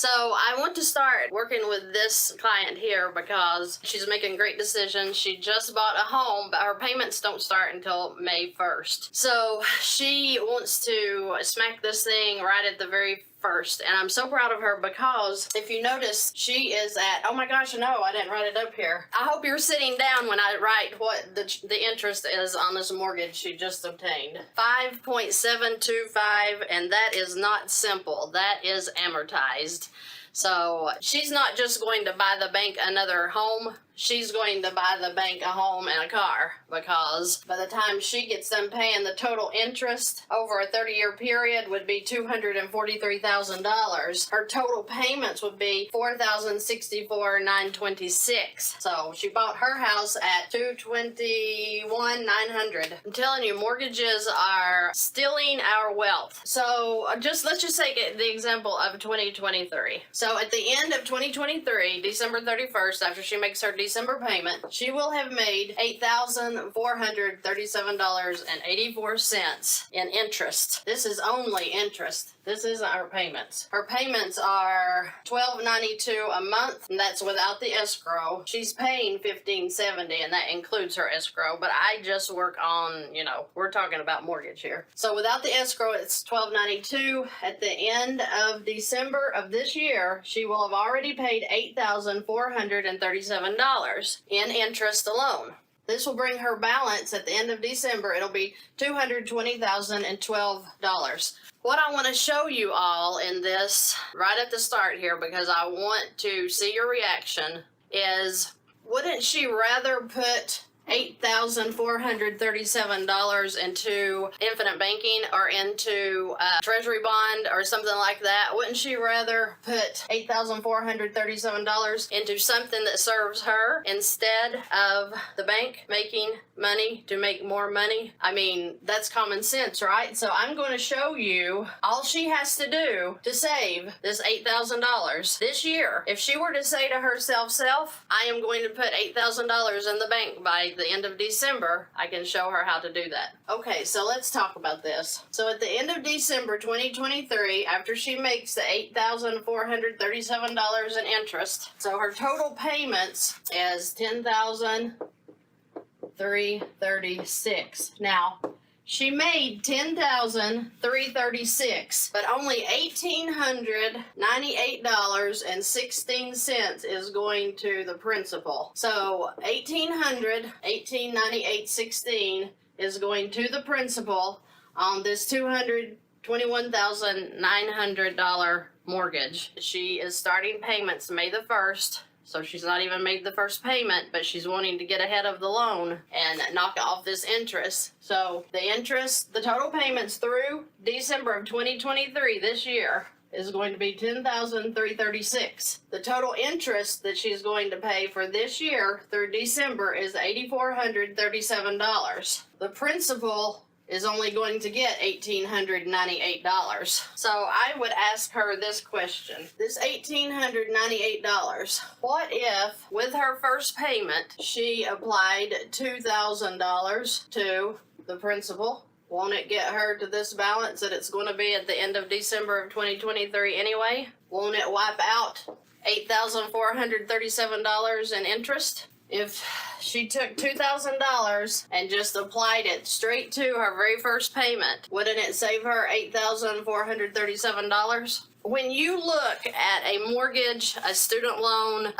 So I want to start working with this client here because she's making great decisions. She just bought a home, but her payments don't start until May 1st. So she wants to smack this thing right at the very first, and I'm so proud of her because if you notice, she is at, oh my gosh, no, I didn't write it up here. I hope you're sitting down when I write what the interest is on this mortgage she just obtained. 5.725, and that is not simple. That is amortized. So she's not just going to buy the bank another home, she's going to buy the bank a home and a car, because by the time she gets done paying, the total interest over a 30-year period would be $243,000. Her total payments would be $4,064,926. So she bought her house at $221,900. I'm telling you, mortgages are stealing our wealth. So let's just take the example of 2023. So at the end of 2023, December 31st, after she makes her December payment, she will have made $8,437.84 in interest. This is only interest. This isn't her payments. Her payments are $1,292 a month, and that's without the escrow. She's paying $1,570, and that includes her escrow, but I just work on, we're talking about mortgage here. So without the escrow, it's $1,292. At the end of December of this year, she will have already paid $8,437 in interest alone. This will bring her balance at the end of December. It'll be $220,012. What I want to show you all in this right at the start here, because I want to see your reaction, is wouldn't she rather put $8,437 into infinite banking or into a treasury bond or something like that? Wouldn't she rather put $8,437 into something that serves her instead of the bank making money to make more money? I mean, that's common sense, right? So I'm going to show you all she has to do to save this $8,000 this year. If she were to say to herself, I am going to put $8,000 in the bank by the end of December, I can show her how to do that. Okay, so let's talk about this. So at the end of December 2023, after she makes the $8,437 in interest, so her total payments is $10,336. Now, she made $10,336, but only $1,898.16 is going to the principal. So $1,898.16 is going to the principal on this $221,900 mortgage. She is starting payments May the 1st. So she's not even made the first payment, but she's wanting to get ahead of the loan and knock off this interest. So the interest, the total payments through December of 2023 this year is going to be $10,336. The total interest that she's going to pay for this year through December is $8,437. The principal is only going to get $1,898. So I would ask her this question. This $1,898, what if with her first payment she applied $2,000 to the principal? Won't it get her to this balance that it's going to be at the end of December of 2023 anyway? Won't it wipe out $8,437 in interest? If she took $2,000 and just applied it straight to her very first payment, wouldn't it save her $8,437? When you look at a mortgage, a student loan,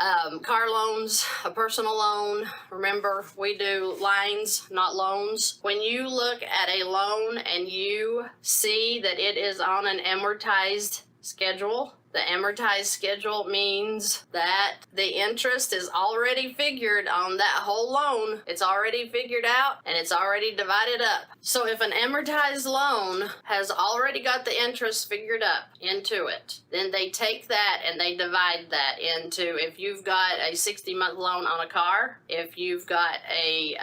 car loans, a personal loan, remember we do lines, not loans. When you look at a loan and you see that it is on an amortized schedule, the amortized schedule means that the interest is already figured on that whole loan. It's already figured out and it's already divided up. So if an amortized loan has already got the interest figured up into it, then they take that and they divide that into, if you've got a 60-month loan on a car, if you've got a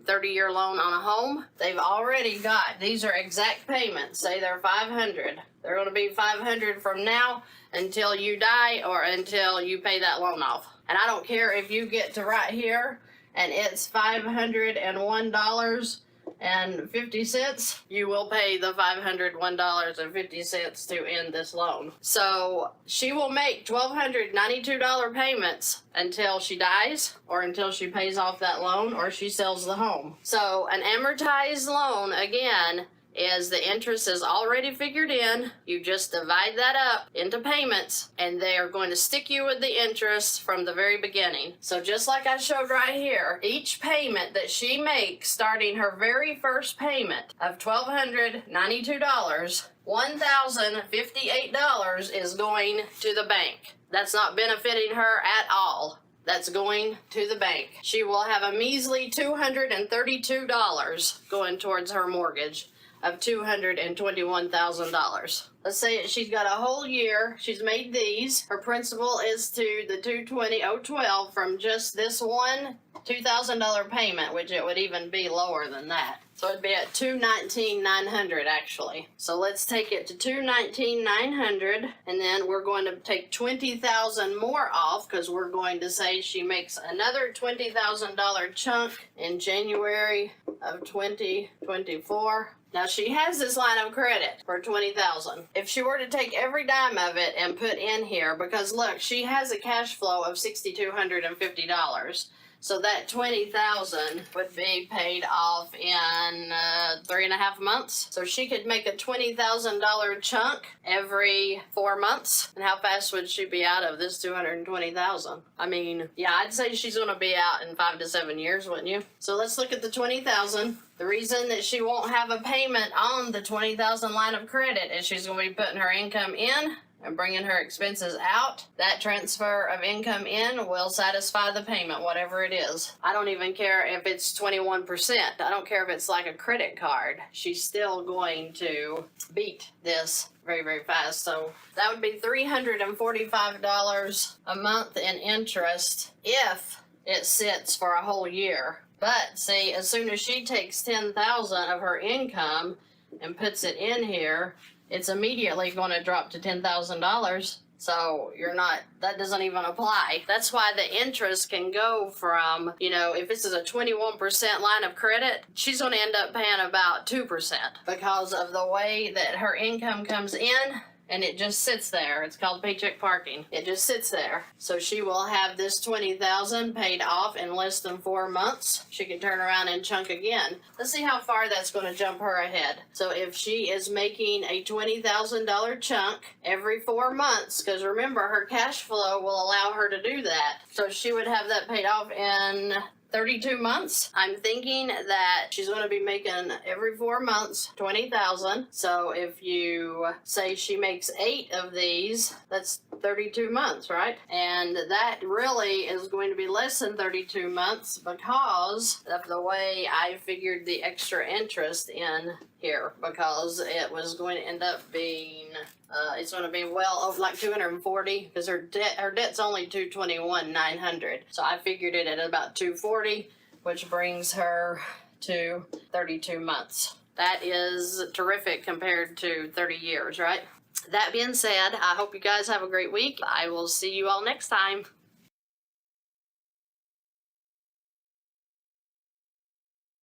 30-year loan on a home, they've already got, these are exact payments. Say they're $500. They're going to be $500 from now until you die or until you pay that loan off. And I don't care if you get to right here and it's $501 $501.50, you will pay the $501.50 to end this loan. So she will make $1,292 payments until she dies, or until she pays off that loan, or she sells the home. So an amortized loan, again, is the interest is already figured in. You just divide that up into payments, and they are going to stick you with the interest from the very beginning. So just like I showed right here, each payment that she makes, starting her very first payment of $1,292, $1,058 is going to the bank. That's not benefiting her at all. That's going to the bank. She will have a measly $232 going towards her mortgage of $221,000. Let's say she's got a whole year. She's made these. Her principal is to the $220,012 from just this one $2,000 payment, which it would even be lower than that. So it'd be at $219,900 actually. So let's take it to $219,900, and then we're going to take $20,000 more off, because we're going to say she makes another $20,000 chunk in January of 2024. Now she has this line of credit for $20,000. If she were to take every dime of it and put in here, because look, she has a cash flow of $6,250. So that $20,000 would be paid off in 3.5 months. So she could make a $20,000 chunk every 4 months. And how fast would she be out of this $220,000? I mean, yeah, I'd say she's going to be out in 5 to 7 years, wouldn't you? So let's look at the $20,000. The reason that she won't have a payment on the $20,000 line of credit is she's going to be putting her income in and bringing her expenses out. That transfer of income in will satisfy the payment, whatever it is. I don't even care if it's 21%. I don't care if it's like a credit card. She's still going to beat this very, very fast. So that would be $345 a month in interest if it sits for a whole year. But see, as soon as she takes $10,000 of her income and puts it in here, it's immediately going to drop to $10,000. So that doesn't even apply. That's why the interest can go from, if this is a 21% line of credit, she's going to end up paying about 2% because of the way that her income comes in. And it just sits there. It's called paycheck parking. It just sits there. So she will have this $20,000 paid off in less than 4 months. She can turn around and chunk again. Let's see how far that's going to jump her ahead. So if she is making a $20,000 chunk every 4 months, because remember, her cash flow will allow her to do that. So she would have that paid off in 32 months. I'm thinking that she's going to be making every 4 months $20,000. So if you say she makes 8 of these, that's 32 months, right? And that really is going to be less than 32 months because of the way I figured the extra interest in here, because it was going to end up being it's going to be well over like 240, because her debt's only $221,900. So I figured it at about 240, which brings her to 32 months. That is terrific compared to 30 years, right? That being said, I hope you guys have a great week. I will see you all next time.